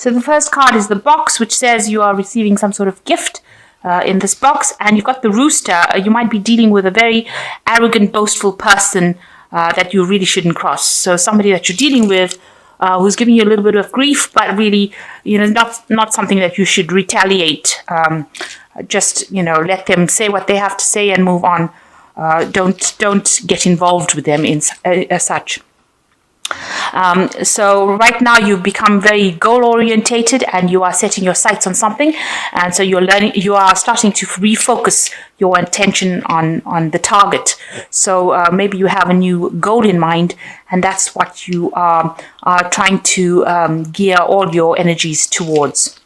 So the first card is the box, which says you are receiving some sort of gift in this box. And you've got the rooster. You might be dealing with a very arrogant, boastful person that you really shouldn't cross. So somebody that you're dealing with who's giving you a little bit of grief, but really, not something that you should retaliate. Just, let them say what they have to say and move on. Don't get involved with them as such. So right now you've become very goal orientated and you are setting your sights on something, and so you are starting to refocus your attention on the target. So maybe you have a new goal in mind, and that's what you are trying to gear all your energies towards.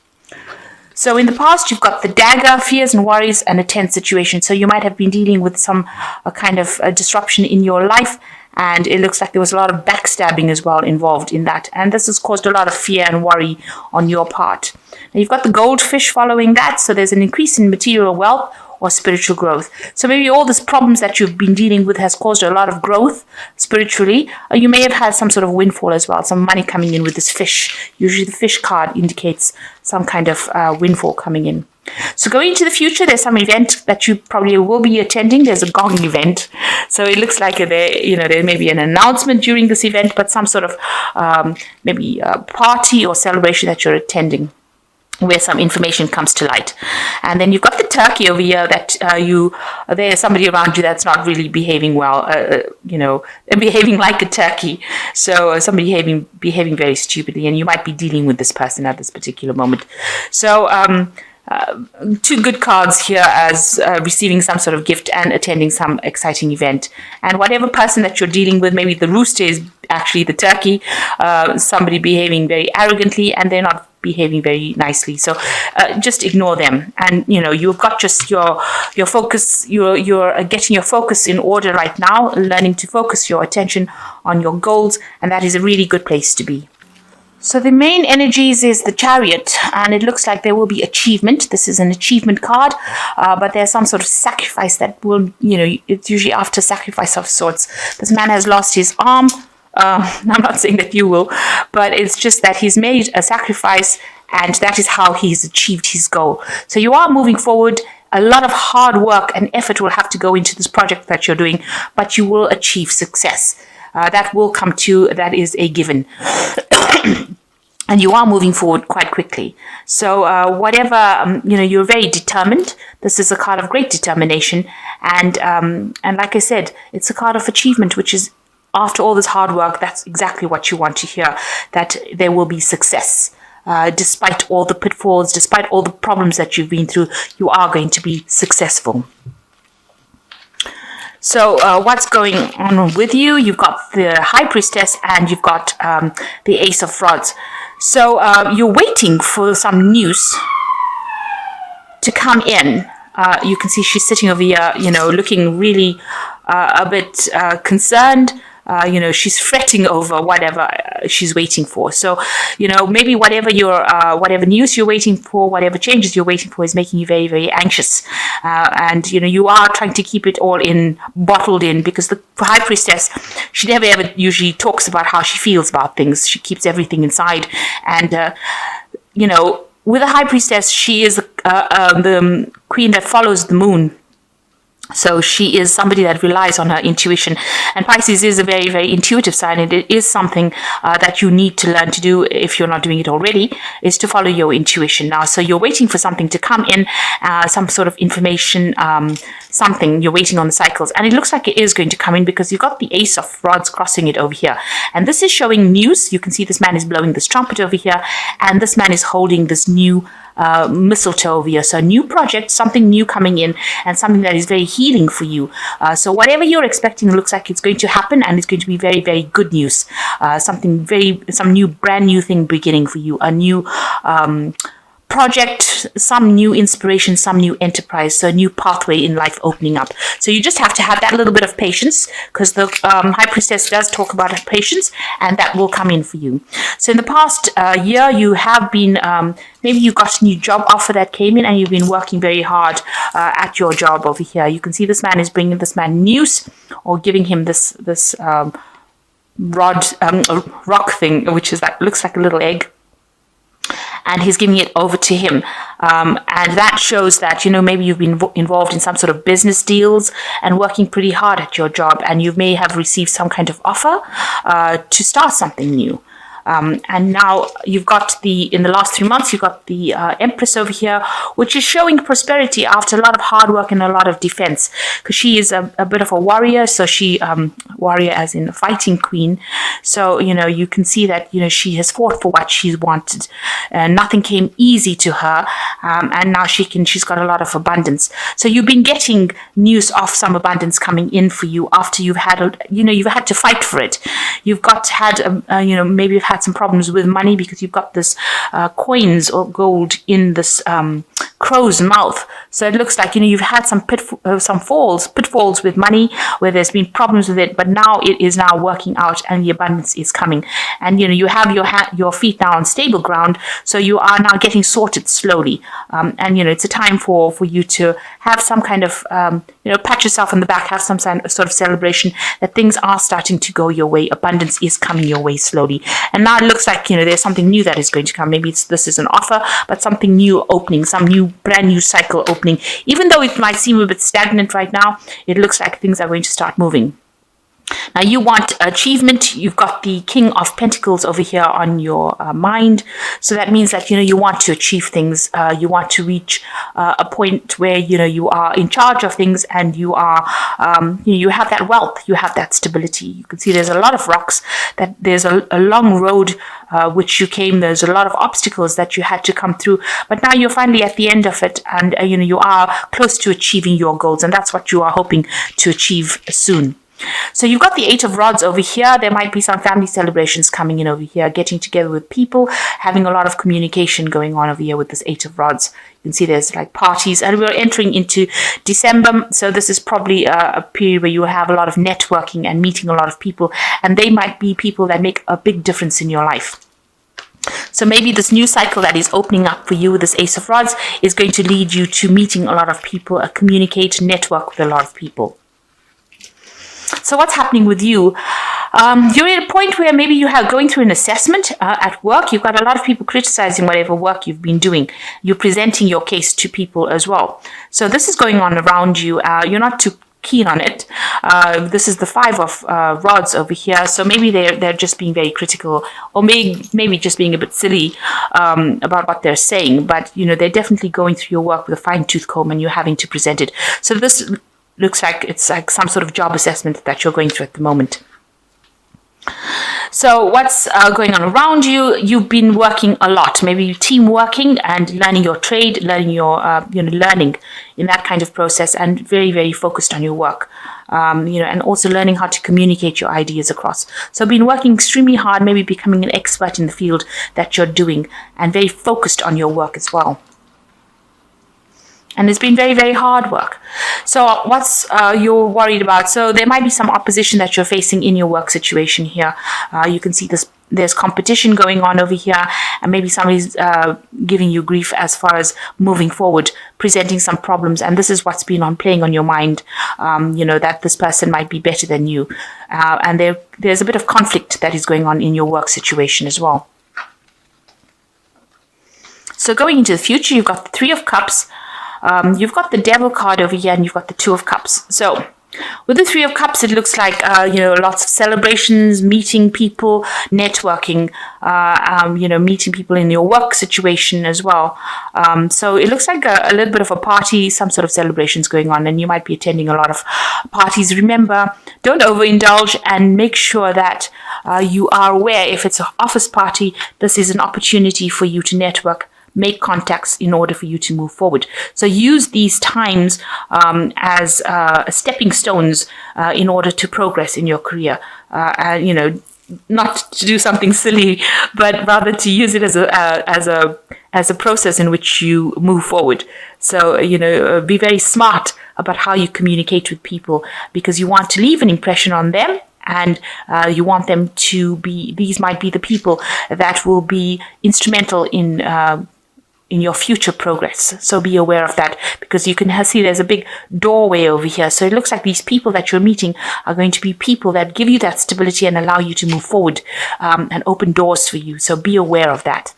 So in the past, you've got the dagger, fears and worries, and a tense situation. So you might have been dealing with some kind of disruption in your life, and it looks like there was a lot of backstabbing as well involved in that. And this has caused a lot of fear and worry on your part. Now you've got the goldfish following that. So there's an increase in material wealth or spiritual growth. So maybe all these problems that you've been dealing with has caused a lot of growth spiritually. You may have had some sort of windfall as well, some money coming in with this fish. Usually the fish card indicates some kind of windfall coming in. So going into the future, there's some event that you probably will be attending. There's a gong event. So it looks like there may be an announcement during this event, but some sort of maybe a party or celebration that you're attending, where some information comes to light. And then you've got the turkey over here that there's somebody around you that's not really behaving well, behaving like a turkey. So somebody behaving very stupidly, and you might be dealing with this person at this particular moment. So two good cards here as receiving some sort of gift and attending some exciting event. And whatever person that you're dealing with, maybe the rooster is actually the turkey, somebody behaving very arrogantly and they're not behaving very nicely. So just ignore them. And, you've got just your focus, you're getting your focus in order right now, learning to focus your attention on your goals. And that is a really good place to be. So the main energies is the Chariot, and it looks like there will be achievement. This is an achievement card, but there's some sort of sacrifice that will, it's usually after sacrifice of sorts. This man has lost his arm. I'm not saying that you will, but it's just that he's made a sacrifice, and that is how he's achieved his goal. So you are moving forward. A lot of hard work and effort will have to go into this project that you're doing, but you will achieve success. That will come to, that is a given. And you are moving forward quite quickly. So whatever, you're very determined. This is a card of great determination. And like I said, it's a card of achievement, which is, after all this hard work, that's exactly what you want to hear, that there will be success. Despite all the pitfalls, despite all the problems that you've been through, you are going to be successful. So what's going on with you? You've got the High Priestess and you've got the Ace of Rods. So you're waiting for some news to come in. You can see she's sitting over here, looking really a bit concerned. She's fretting over whatever she's waiting for. So, maybe whatever news you're waiting for, whatever changes you're waiting for is making you very, very anxious. And you are trying to keep it all bottled in, because the High Priestess, she never ever usually talks about how she feels about things. She keeps everything inside. And, with the High Priestess, she is the queen that follows the moon. So she is somebody that relies on her intuition. And Pisces is a very, very intuitive sign, and it is something that you need to learn to do if you're not doing it already, is to follow your intuition. Now, so you're waiting for something to come in, some sort of information, something. You're waiting on the cycles. And it looks like it is going to come in, because you've got the Ace of Rods crossing it over here. And this is showing news. You can see this man is blowing this trumpet over here, and this man is holding this new mistletoe over here. So a new project, something new coming in, and something that is very healing for you. So whatever you're expecting looks like it's going to happen, and it's going to be very, very good news. Some new, brand new thing beginning for you. A new project, some new inspiration, some new enterprise, so a new pathway in life opening up. So you just have to have that little bit of patience, because the High Priestess does talk about her patience, and that will come in for you. So in the past year, you have been, maybe you got a new job offer that came in, and you've been working very hard at your job over here. You can see this man is bringing this man news, or giving him this rock thing, which is looks like a little egg. and he's giving it over to him. And that shows that, maybe you've been involved in some sort of business deals and working pretty hard at your job, and you may have received some kind of offer to start something new. And now you've got in the last 3 months, you've got the Empress over here, which is showing prosperity after a lot of hard work and a lot of defense, because she is a bit of a warrior. So warrior as in fighting queen. So, you can see that, she has fought for what she's wanted. Nothing came easy to her. And now she's got a lot of abundance. So you've been getting news of some abundance coming in for you after you've had, you've had to fight for it. You've maybe you've had some problems with money because you've got this coins or gold in this crow's mouth. So it looks like you've had some pitfalls with money where there's been problems with it, but now it is now working out and the abundance is coming. And you have your feet now on stable ground, so you are now getting sorted slowly. And it's a time for you to have some kind of pat yourself on the back, have some sort of celebration that things are starting to go your way. Abundance is coming your way slowly. And now it looks like, there's something new that is going to come. Maybe this is an offer, but something new opening, some brand new cycle opening. Even though it might seem a bit stagnant right now, it looks like things are going to start moving. Now you want achievement. You've got the King of Pentacles over here on your mind. So that means that, you want to achieve things. You want to reach a point where, you are in charge of things and you are, you have that wealth, you have that stability. You can see there's a lot of rocks, that there's a long road which you came. There's a lot of obstacles that you had to come through, but now you're finally at the end of it, and, you are close to achieving your goals, and that's what you are hoping to achieve soon. So you've got the Eight of Rods over here. There might be some family celebrations coming in over here, getting together with people, having a lot of communication going on over here with this Eight of Rods. You can see there's like parties, and we're entering into December. So this is probably a period where you have a lot of networking and meeting a lot of people, and they might be people that make a big difference in your life. So maybe this new cycle that is opening up for you with this Ace of Rods is going to lead you to meeting a lot of people, communicate, network with a lot of people. So what's happening with you? You're at a point where maybe you are going through an assessment at work. You've got a lot of people criticizing whatever work you've been doing. You're presenting your case to people as well. So this is going on around you. You're not too keen on it. This is the Five of Rods over here. So maybe they're just being very critical, or maybe just being a bit silly about what they're saying. But, they're definitely going through your work with a fine-tooth comb, and you're having to present it. So this looks like it's like some sort of job assessment that you're going through at the moment. So what's going on around you? You've been working a lot, maybe team working and learning your trade, learning your, learning in that kind of process, and very, very focused on your work, and also learning how to communicate your ideas across. So been working extremely hard, maybe becoming an expert in the field that you're doing, and very focused on your work as well. And it's been very, very hard work. So what's you're worried about? So there might be some opposition that you're facing in your work situation here. You can see there's competition going on over here, and maybe somebody's giving you grief as far as moving forward, presenting some problems. And this is what's been playing on your mind, that this person might be better than you. And there's a bit of conflict that is going on in your work situation as well. So going into the future, you've got the Three of Cups. You've got the Devil card over here, and you've got the Two of Cups. So with the Three of Cups, it looks like, lots of celebrations, meeting people, networking, meeting people in your work situation as well. So it looks like a little bit of a party, some sort of celebrations going on, and you might be attending a lot of parties. Remember, don't overindulge, and make sure that you are aware if it's an office party, this is an opportunity for you to network, make contacts in order for you to move forward. So use these times as stepping stones in order to progress in your career. Not to do something silly, but rather to use it as a process in which you move forward. So, be very smart about how you communicate with people, because you want to leave an impression on them. And you want them to be, these might be the people that will be instrumental in your future progress. So be aware of that, because you can see there's a big doorway over here. So it looks like these people that you're meeting are going to be people that give you that stability and allow you to move forward and open doors for you. So be aware of that.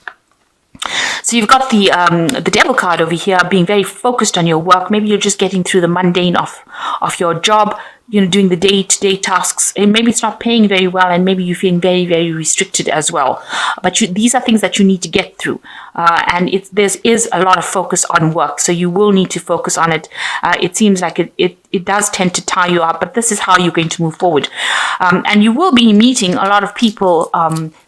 So you've got the devil card over here, being very focused on your work. Maybe you're just getting through the mundane of your job, doing the day-to-day tasks, and maybe it's not paying very well, and maybe you're feeling very, very restricted as well. But these are things that you need to get through, and there is a lot of focus on work, so you will need to focus on it. It seems like it does tend to tie you up, but this is how you're going to move forward. And you will be meeting a lot of people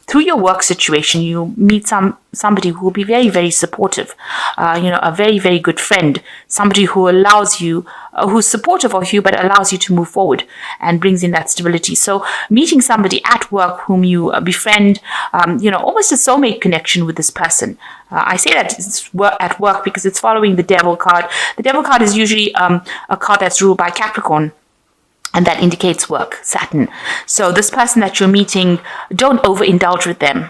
through your work situation. You meet somebody who will be very, very supportive, a very, very good friend, somebody who allows you, who's supportive of you, but allows you to move forward and brings in that stability. So meeting somebody at work whom you befriend, almost a soulmate connection with this person. I say that it's at work because it's following the devil card. The devil card is usually a card that's ruled by Capricorn, and that indicates work, Saturn. So this person that you're meeting, don't overindulge with them.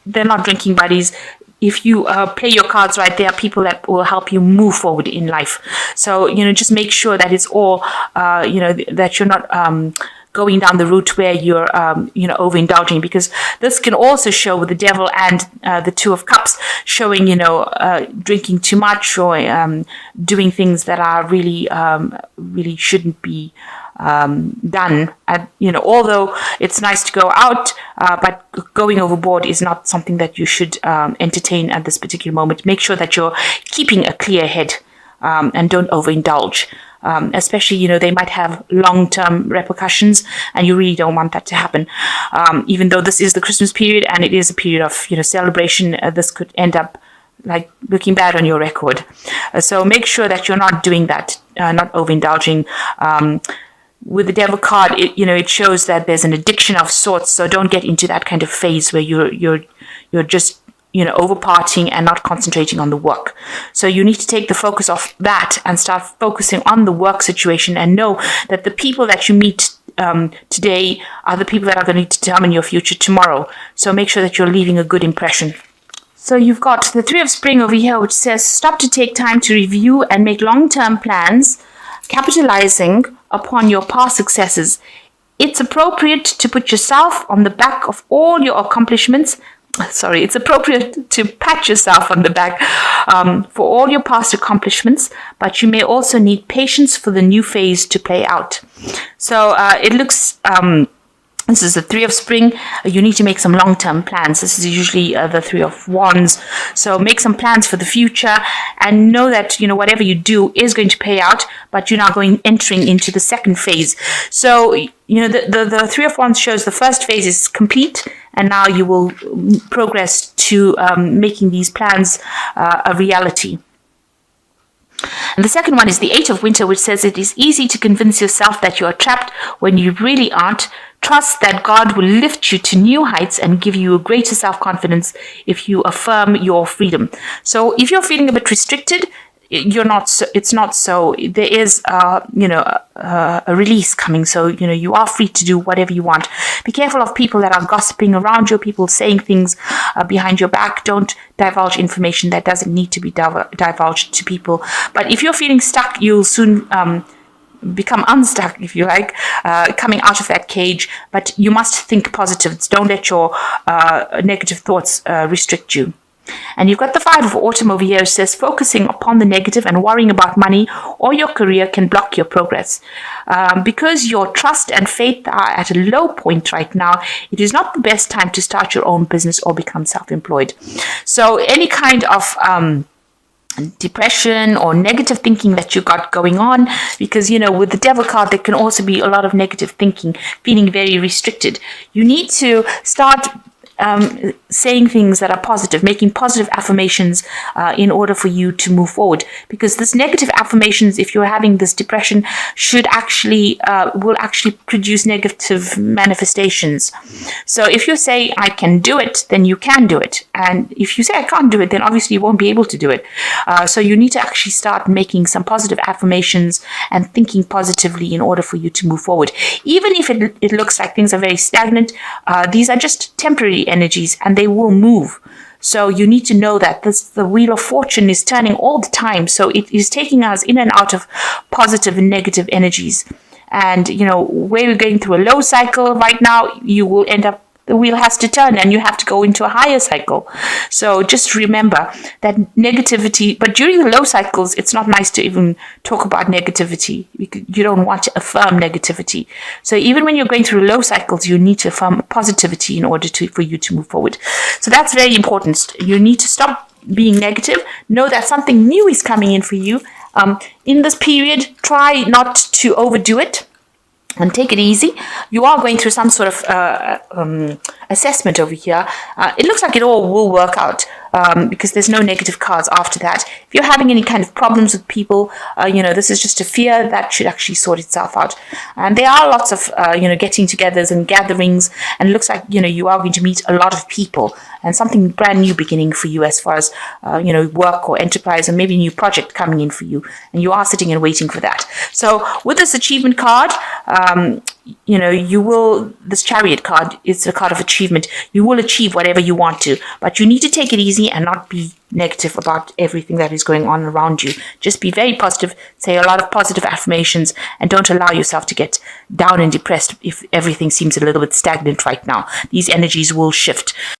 They're not drinking buddies. If you play your cards right, there are people that will help you move forward in life. So, just make sure that it's all, that you're not going down the route where you're, overindulging, because this can also show with the devil and the Two of Cups showing, drinking too much or doing things that are really, really shouldn't be done. Although it's nice to go out, but going overboard is not something that you should entertain at this particular moment. Make sure that you're keeping a clear head and don't overindulge. Especially, they might have long-term repercussions, and you really don't want that to happen. Even though this is the Christmas period and it is a period of, celebration, this could end up like looking bad on your record. So make sure that you're not doing that, not overindulging. With the devil card, it shows that there's an addiction of sorts. So don't get into that kind of phase where you're just over partying and not concentrating on the work. So you need to take the focus off that and start focusing on the work situation, and know that the people that you meet today are the people that are going to determine your future tomorrow. So make sure that you're leaving a good impression. So you've got the Three of Spring over here, which says stop to take time to review and make long-term plans, capitalizing upon your past successes. It's appropriate to put yourself on the back of all your accomplishments. It's appropriate to pat yourself on the back for all your past accomplishments, but you may also need patience for the new phase to play out. So it looks... this is the Three of Spring. You need to make some long-term plans. This is usually the Three of Wands. So make some plans for the future and know that, whatever you do is going to pay out, but you're now entering into the second phase. So, the Three of Wands shows the first phase is complete, and now you will progress to making these plans a reality. And the second one is the Eight of Winter, which says it is easy to convince yourself that you are trapped when you really aren't. Trust that God will lift you to new heights and give you a greater self-confidence if you affirm your freedom. So if you're feeling a bit restricted, it's not so. There is, a release coming. So, you are free to do whatever you want. Be careful of people that are gossiping around you, people saying things behind your back. Don't divulge information that doesn't need to be divulged to people. But if you're feeling stuck, you'll soon become unstuck, if you like, coming out of that cage. But you must think positive. Don't let your negative thoughts restrict you. And you've got the Five of Autumn over here. It says focusing upon the negative and worrying about money or your career can block your progress. Because your trust and faith are at a low point right now, it is not the best time to start your own business or become self-employed. So any kind of depression or negative thinking that you got going on, because with the devil card there can also be a lot of negative thinking, feeling very restricted. You need to start saying things that are positive, making positive affirmations in order for you to move forward. Because this negative affirmations, if you're having this depression, will actually produce negative manifestations. So if you say, I can do it, then you can do it. And if you say, I can't do it, then obviously you won't be able to do it. So you need to actually start making some positive affirmations and thinking positively in order for you to move forward. Even if it looks like things are very stagnant, these are just temporary energies and they will move. So you need to know that the Wheel of Fortune is turning all the time. So it is taking us in and out of positive and negative energies. And, where we're going through a low cycle right now, you will end up the wheel has to turn and you have to go into a higher cycle. So just remember that negativity, but during the low cycles, it's not nice to even talk about negativity. You don't want to affirm negativity. So even when you're going through low cycles, you need to affirm positivity in order for you to move forward. So that's very important. You need to stop being negative. Know that something new is coming in for you. In this period, try not to overdo it and take it easy. You are going through some sort of assessment over here. It looks like it all will work out because there's no negative cards after that. If you're having any kind of problems with people, this is just a fear that should actually sort itself out. And there are lots of, getting-togethers and gatherings, and it looks like, you are going to meet a lot of people and something brand new beginning for you as far as, work or enterprise, and maybe a new project coming in for you. And you are sitting and waiting for that. So with this achievement card, this Chariot card is a card of achievement. You will achieve whatever you want to, but you need to take it easy and not be negative about everything that is going on around you. Just be very positive, say a lot of positive affirmations, and don't allow yourself to get down and depressed if everything seems a little bit stagnant right now. These energies will shift.